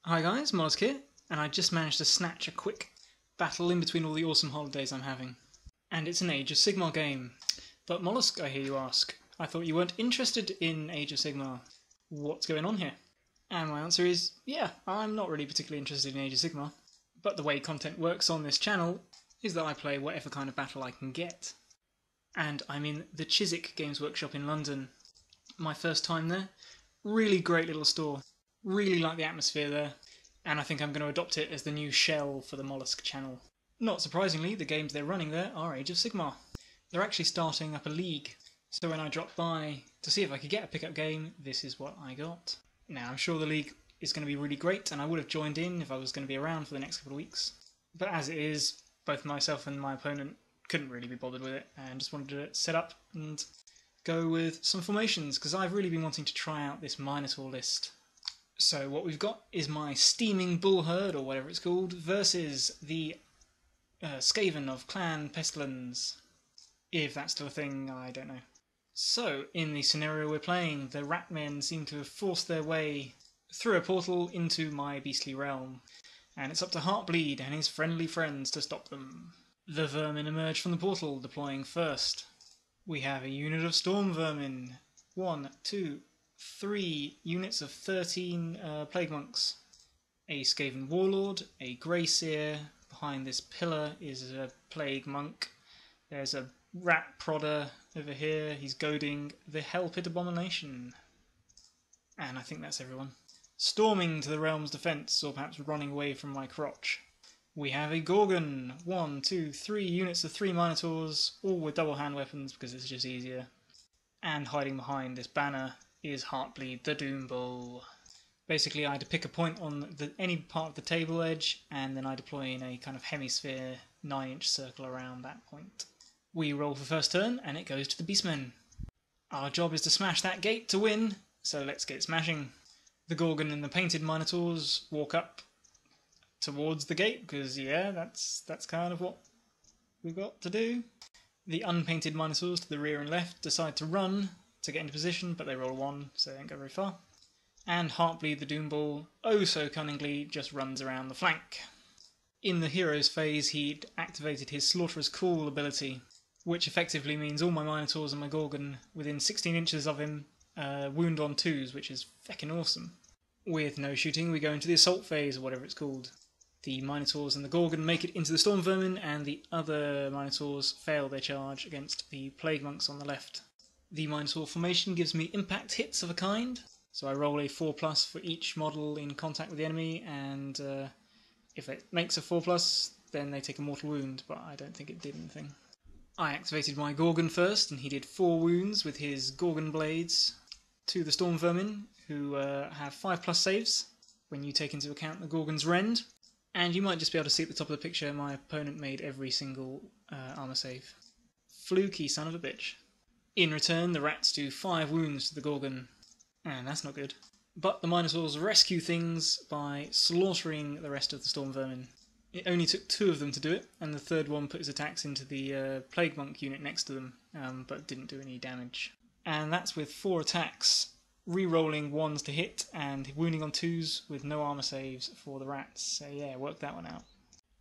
Hi guys, Mollusk here, and I just managed to snatch a quick battle in between all the awesome holidays I'm having. And it's an Age of Sigmar game. But Mollusk, I hear you ask, I thought you weren't interested in Age of Sigmar. What's going on here? And my answer is, yeah, I'm not really particularly interested in Age of Sigmar. But the way content works on this channel is that I play whatever kind of battle I can get. And I'm in the Chiswick Games Workshop in London. My first time there. Really great little store. Really like the atmosphere there, and I think I'm going to adopt it as the new shell for the Mollusk channel. Not surprisingly, the games they're running there are Age of Sigmar. They're actually starting up a league, so when I dropped by to see if I could get a pickup game, this is what I got. Now, I'm sure the league is going to be really great, and I would have joined in if I was going to be around for the next couple of weeks. But as it is, both myself and my opponent couldn't really be bothered with it, and just wanted to set up and go with some formations, because I've really been wanting to try out this Minotaur list. So what we've got is my steaming bull herd, or whatever it's called, versus the Skaven of Clan Pestilence. If that's still a thing, I don't know. So, in the scenario we're playing, the rat men seem to have forced their way through a portal into my beastly realm, and it's up to Heartbleed and his friendly friends to stop them. The vermin emerge from the portal, deploying first. We have a unit of storm vermin. 1, 2, 3 units of 13 plague monks, a Skaven warlord, a grey seer. Behind this pillar is a plague monk. There's a rat prodder over here. He's goading the hell pit abomination. And I think that's everyone. Storming to the realm's defence, or perhaps running away from my crotch. We have a Gorgon. 1, 2, 3 units of 3 minotaurs, all with double hand weapons because it's just easier. And hiding behind this banner is Heartbleed the Doom Bull. Basically, I had to pick a point on any part of the table edge, and then I deploy in a kind of hemisphere 9-inch circle around that point. We roll for first turn, and it goes to the Beastmen. Our job is to smash that gate to win, so let's get smashing. The Gorgon and the painted Minotaurs walk up towards the gate, because yeah, that's kind of what we've got to do. The unpainted Minotaurs to the rear and left decide to run to get into position, but they roll a 1, so they don't go very far. And Heartbleed the Doom Bull, oh so cunningly, just runs around the flank. In the hero's phase, he'd activated his Slaughterer's Call ability, which effectively means all my Minotaurs and my Gorgon within 16 inches of him wound on 2s, which is feckin' awesome. With no shooting, we go into the assault phase, or whatever it's called. The Minotaurs and the Gorgon make it into the Storm Vermin, and the other Minotaurs fail their charge against the Plague Monks on the left. The Minotaur formation gives me impact hits of a kind, so I roll a 4+ for each model in contact with the enemy, and if it makes a 4+, then they take a mortal wound, but I don't think it did anything. I activated my Gorgon first, and he did 4 wounds with his Gorgon blades to the Storm Vermin, who have 5+ saves, when you take into account the Gorgon's rend. And you might just be able to see at the top of the picture, my opponent made every single armor save. Fluky son of a bitch. In return, the rats do 5 wounds to the Gorgon, and that's not good. But the Minotaurs rescue things by slaughtering the rest of the Storm Vermin. It only took 2 of them to do it, and the third one put his attacks into the Plague Monk unit next to them, but didn't do any damage. And that's with 4 attacks, re-rolling 1s to hit, and wounding on 2s with no armor saves for the rats. So yeah, work that one out.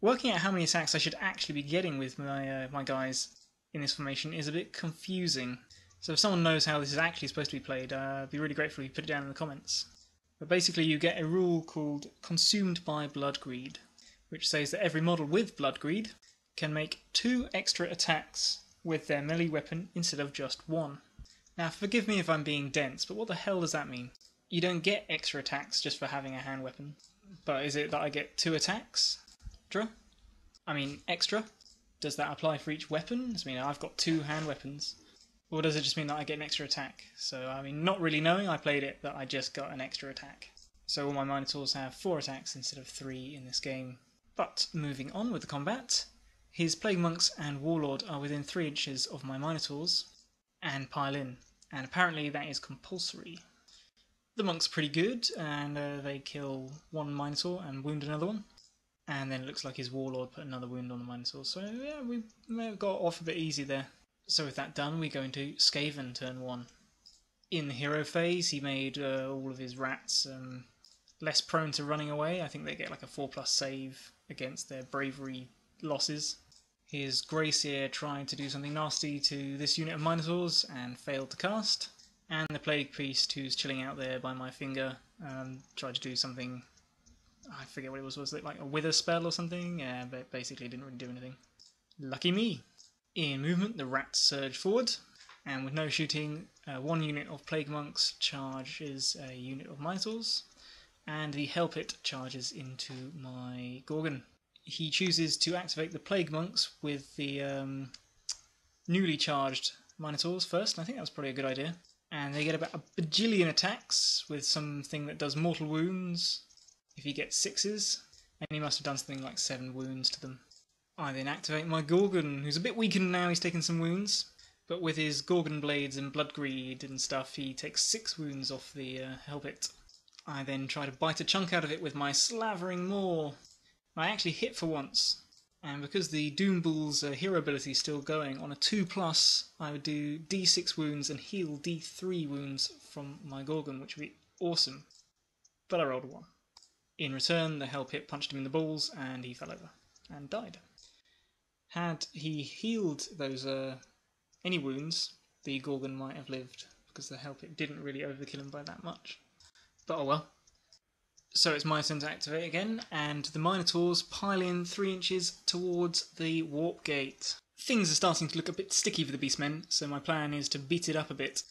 Working out how many attacks I should actually be getting with my guys in this formation is a bit confusing. So if someone knows how this is actually supposed to be played, I'd be really grateful if you put it down in the comments. But basically you get a rule called Consumed by Bloodgreed, which says that every model with Bloodgreed can make 2 extra attacks with their melee weapon instead of just 1. Now forgive me if I'm being dense, but what the hell does that mean? You don't get extra attacks just for having a hand weapon. But is it that I get 2 attacks? Extra? Does that apply for each weapon? I mean, I've got 2 hand weapons. Or does it just mean that I get an extra attack? So, not really knowing, I played it that I just got an extra attack. So all my Minotaurs have 4 attacks instead of 3 in this game. But, moving on with the combat, his Plague Monks and Warlord are within 3 inches of my Minotaurs, and pile in. And apparently that is compulsory. The Monk's pretty good, and they kill 1 Minotaur and wound another one. And then it looks like his Warlord put another wound on the Minotaur, so yeah, we may have got off a bit easy there. So with that done, we go into Skaven Turn 1. In the hero phase, he made all of his rats less prone to running away. I think they get like a 4+ save against their bravery losses. Here's Grayseer trying to do something nasty to this unit of Minotaurs and failed to cast. And the Plague Priest, who's chilling out there by my finger, tried to do something, I forget what it was it like a Wither spell or something? Yeah, but basically didn't really do anything. Lucky me! In movement, the rats surge forward, and with no shooting, one unit of Plague Monks charges a unit of Minotaurs, and the Hellpit charges into my Gorgon. He chooses to activate the Plague Monks with the newly charged Minotaurs first, and I think that was probably a good idea. And they get about a bajillion attacks with something that does mortal wounds if he gets 6s, and he must have done something like 7 wounds to them. I then activate my Gorgon, who's a bit weakened now, he's taken some wounds, but with his Gorgon blades and blood greed and stuff, he takes 6 wounds off the Hellpit. I then try to bite a chunk out of it with my Slavering Maw. I actually hit for once, and because the Doom Bull's hero ability is still going, on a 2+, I would do D6 wounds and heal D3 wounds from my Gorgon, which would be awesome. But I rolled a 1. In return, the Hellpit punched him in the balls, and he fell over, and died. Had he healed those any wounds, the Gorgon might have lived, because the Hellpit didn't really overkill him by that much. But oh well. So it's my turn to activate again, and the Minotaurs pile in 3 inches towards the warp gate. Things are starting to look a bit sticky for the Beastmen, so my plan is to beat it up a bit,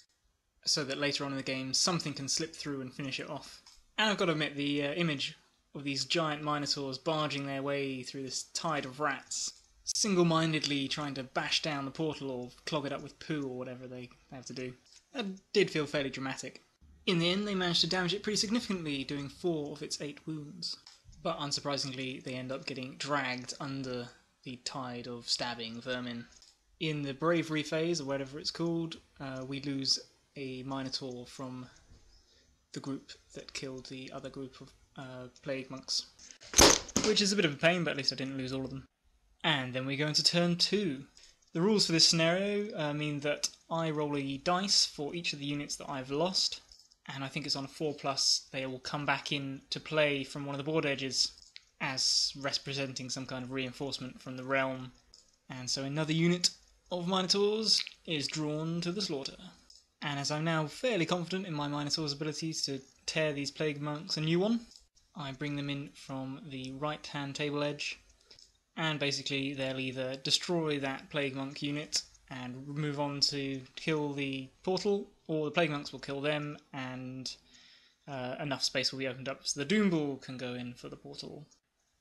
so that later on in the game something can slip through and finish it off. And I've got to admit, the image of these giant Minotaurs barging their way through this tide of rats, single-mindedly trying to bash down the portal or clog it up with poo or whatever they have to do, that did feel fairly dramatic. In the end, they managed to damage it pretty significantly, doing 4 of its 8 wounds. But unsurprisingly, they end up getting dragged under the tide of stabbing vermin. In the bravery phase, or whatever it's called, we lose a Minotaur from the group that killed the other group of Plague Monks. Which is a bit of a pain, but at least I didn't lose all of them. And then we go into turn 2. The rules for this scenario mean that I roll a dice for each of the units that I've lost. And I think it's on a 4+, they will come back in to play from one of the board edges as representing some kind of reinforcement from the realm. And so another unit of Minotaurs is drawn to the slaughter. And as I'm now fairly confident in my Minotaur's abilities to tear these Plague Monks a new one, I bring them in from the right-hand table edge, and basically they'll either destroy that Plague Monk unit and move on to kill the portal, or the Plague Monks will kill them, and enough space will be opened up so the Doom Bull can go in for the portal.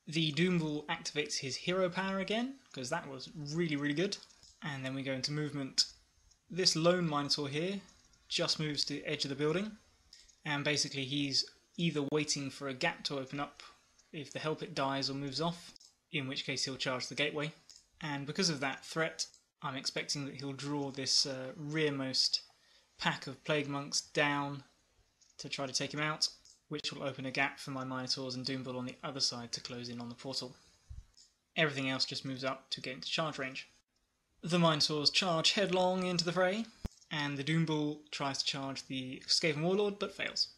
The Doom Bull activates his hero power again, because that was really, really good. And then we go into movement. This lone Minotaur here just moves to the edge of the building, and basically he's either waiting for a gap to open up if the Hellpit dies or moves off, in which case he'll charge the gateway. And because of that threat, I'm expecting that he'll draw this rearmost pack of Plague Monks down to try to take him out, which will open a gap for my Minotaurs and Doom Bull on the other side to close in on the portal. Everything else just moves up to get into charge range. The Minotaurs charge headlong into the fray, and the Doom Bull tries to charge the Skaven Warlord but fails.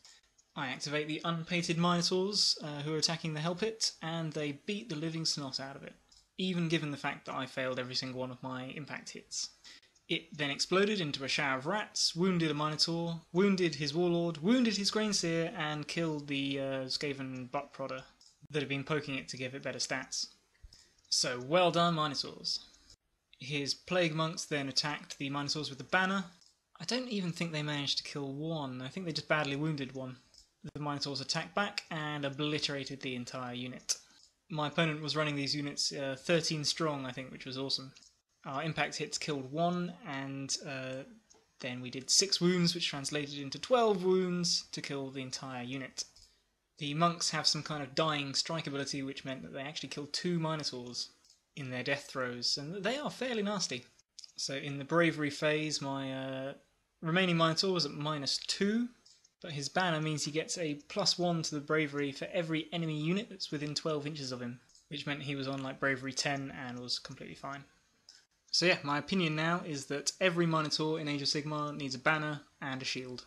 I activate the unpainted Minotaurs who are attacking the Hellpit, and they beat the living snot out of it, even given the fact that I failed every single one of my impact hits. It then exploded into a shower of rats, wounded a Minotaur, wounded his Warlord, wounded his Grainseer, and killed the Skaven butt prodder that had been poking it to give it better stats. So well done, Minotaurs. His Plague Monks then attacked the Minotaurs with the banner. I don't even think they managed to kill one, I think they just badly wounded one. The Minotaurs attacked back and obliterated the entire unit. My opponent was running these units 13 strong, I think, which was awesome. Our impact hits killed 1, and then we did 6 wounds, which translated into 12 wounds to kill the entire unit. The monks have some kind of dying strike ability, which meant that they actually killed 2 Minotaurs in their death throes, and they are fairly nasty. So in the bravery phase, my remaining Minotaur was at -2, but his banner means he gets a +1 to the bravery for every enemy unit that's within 12 inches of him, which meant he was on like bravery 10 and was completely fine. So yeah, my opinion now is that every Minotaur in Age of Sigmar needs a banner and a shield.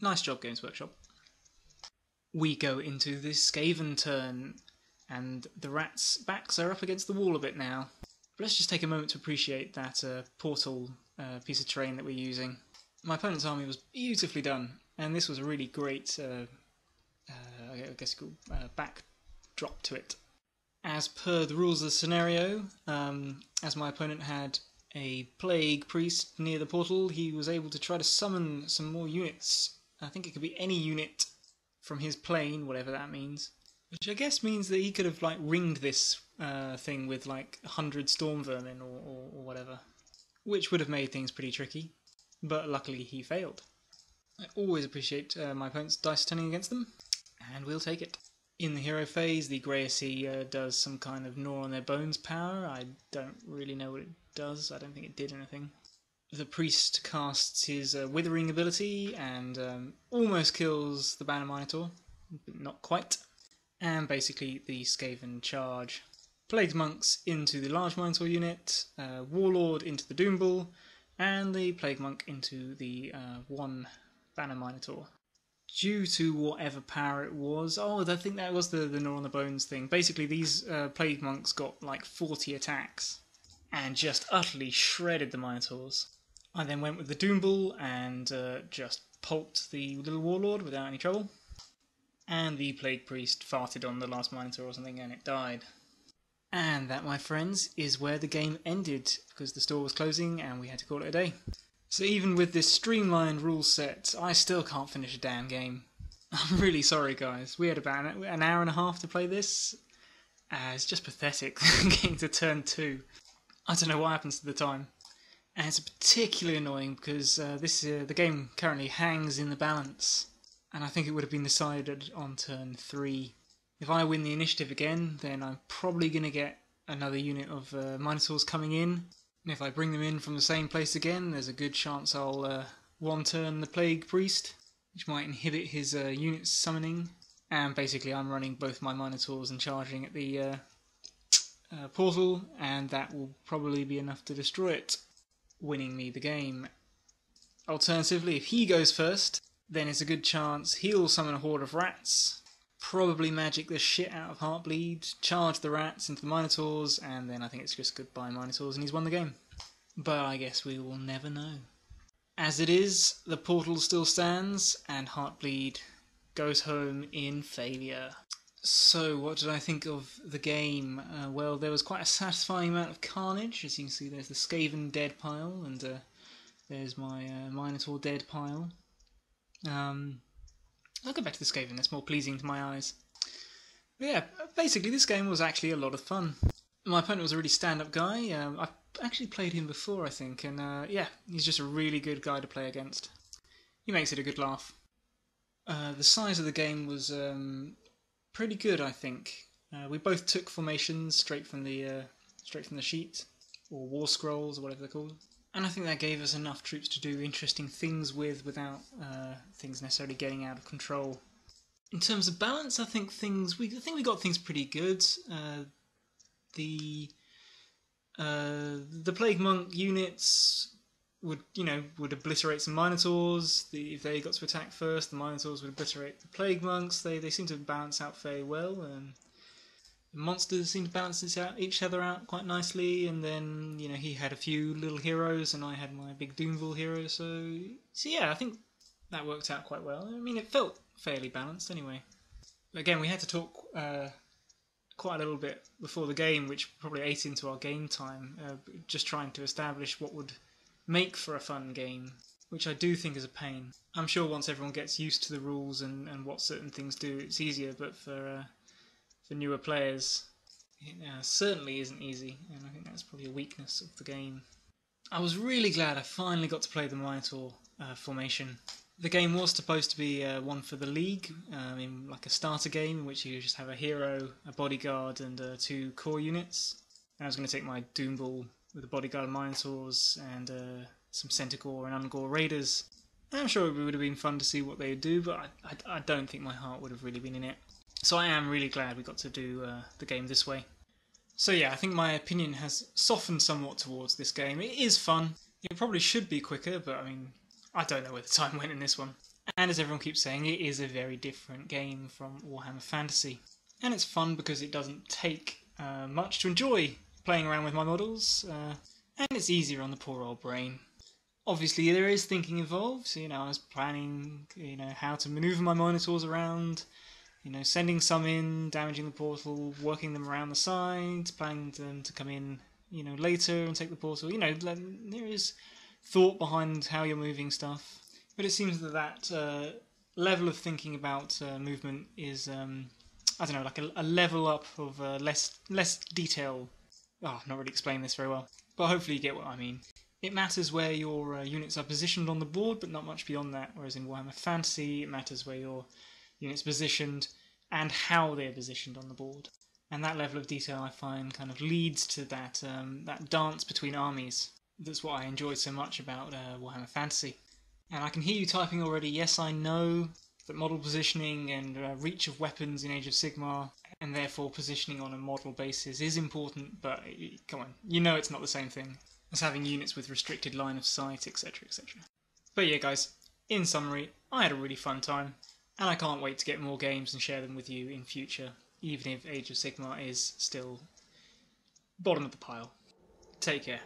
Nice job, Games Workshop. we go into the Skaven Turn, and the rats' backs are up against the wall a bit now. But let's just take a moment to appreciate that portal piece of terrain that we're using. My opponent's army was beautifully done, and this was a really great, I guess, backdrop to it. As per the rules of the scenario, as my opponent had a plague priest near the portal, he was able to try to summon some more units. I think it could be any unit from his plane, whatever that means. Which I guess means that he could have like ringed this thing with like 100 storm vermin or whatever. Which would have made things pretty tricky. But luckily he failed. I always appreciate my opponent's dice turning against them. And we'll take it. In the hero phase, the Greyasea does some kind of gnaw on their bones power. I don't really know what it does. I don't think it did anything. The priest casts his withering ability and almost kills the banner minotaur, but not quite. And basically the Skaven charge. Plague monks into the large minotaur unit, warlord into the doom bull, and the plague monk into the one banner minotaur. Due to whatever power it was, I think that was the gnaw on the bones thing. Basically these plague monks got like 40 attacks and just utterly shredded the minotaurs. I then went with the doom bull and just pulped the little warlord without any trouble. And the plague priest farted on the last minotaur or something and it died. And that, my friends, is where the game ended, because the store was closing and we had to call it a day. So even with this streamlined rule set, I still can't finish a damn game. I'm really sorry, guys. We had about an hour and a half to play this. It's just pathetic getting to turn 2. I don't know what happens to the time. And it's particularly annoying because the game currently hangs in the balance. And I think it would have been decided on turn 3. If I win the initiative again, then I'm probably going to get another unit of minotaurs coming in. And if I bring them in from the same place again, there's a good chance I'll one-turn the Plague Priest, which might inhibit his unit summoning. And basically I'm running both my minotaurs and charging at the portal, and that will probably be enough to destroy it, winning me the game. Alternatively, if he goes first, then it's a good chance he'll summon a horde of rats, probably magic the shit out of Heartbleed, charge the rats into the minotaurs, and then I think it's just goodbye minotaurs and he's won the game. But I guess we will never know. As it is, the portal still stands, and Heartbleed goes home in failure. So, what did I think of the game? Well, there was quite a satisfying amount of carnage. As you can see, there's the Skaven dead pile, and there's my Minotaur dead pile. I'll go back to the Skaven, that's more pleasing to my eyes. But yeah, basically this game was actually a lot of fun. My opponent was a really stand-up guy. I've actually played him before, I think, and yeah, he's just a really good guy to play against. He makes it a good laugh. The size of the game was pretty good, I think. We both took formations straight from the sheet, or war scrolls, or whatever they're called. And I think that gave us enough troops to do interesting things with without things necessarily getting out of control. In terms of balance, I think we got things pretty good. The Plague Monk units would obliterate some Minotaurs. If they got to attack first, the Minotaurs would obliterate the Plague Monks. They seem to balance out fairly well. The monsters seem to balance each other out quite nicely, and then he had a few little heroes, and I had my big Doomville hero. So yeah, I think that worked out quite well. I mean, it felt fairly balanced anyway. But again, we had to talk quite a little bit before the game, which probably ate into our game time, just trying to establish what would make for a fun game, which I do think is a pain. I'm sure once everyone gets used to the rules and what certain things do, it's easier, but for newer players, it certainly isn't easy, and I think that's probably a weakness of the game. I was really glad I finally got to play the Minotaur formation. The game was supposed to be one for the League, in like a starter game in which you just have a hero, a bodyguard, and 2 core units. And I was going to take my Doombull with a bodyguard of Minotaurs and some Centaur and Ungor Raiders. And I'm sure it would have been fun to see what they would do, but I don't think my heart would have really been in it. So I am really glad we got to do the game this way. So yeah, I think my opinion has softened somewhat towards this game. It is fun. It probably should be quicker, but I mean, I don't know where the time went in this one. And as everyone keeps saying, it is a very different game from Warhammer Fantasy. And it's fun because it doesn't take much to enjoy playing around with my models, and it's easier on the poor old brain. Obviously there is thinking involved, I was planning, how to manoeuvre my minotaurs around, sending some in, damaging the portal, working them around the sides, planning them to come in, later and take the portal. There is thought behind how you're moving stuff. But it seems that level of thinking about movement is, like a level up of less detail. Oh, I'm not really explaining this very well, but hopefully you get what I mean. It matters where your units are positioned on the board, but not much beyond that, whereas in Warhammer Fantasy, it matters where your units are positioned and how they're positioned on the board. And that level of detail, I find, kind of leads to that dance between armies. That's what I enjoy so much about Warhammer Fantasy. And I can hear you typing already, yes, I know that model positioning and reach of weapons in Age of Sigmar, and therefore positioning on a model basis is important, but come on, it's not the same thing as having units with restricted line of sight, etc, etc. But yeah guys, in summary, I had a really fun time, and I can't wait to get more games and share them with you in future, even if Age of Sigmar is still bottom of the pile. Take care.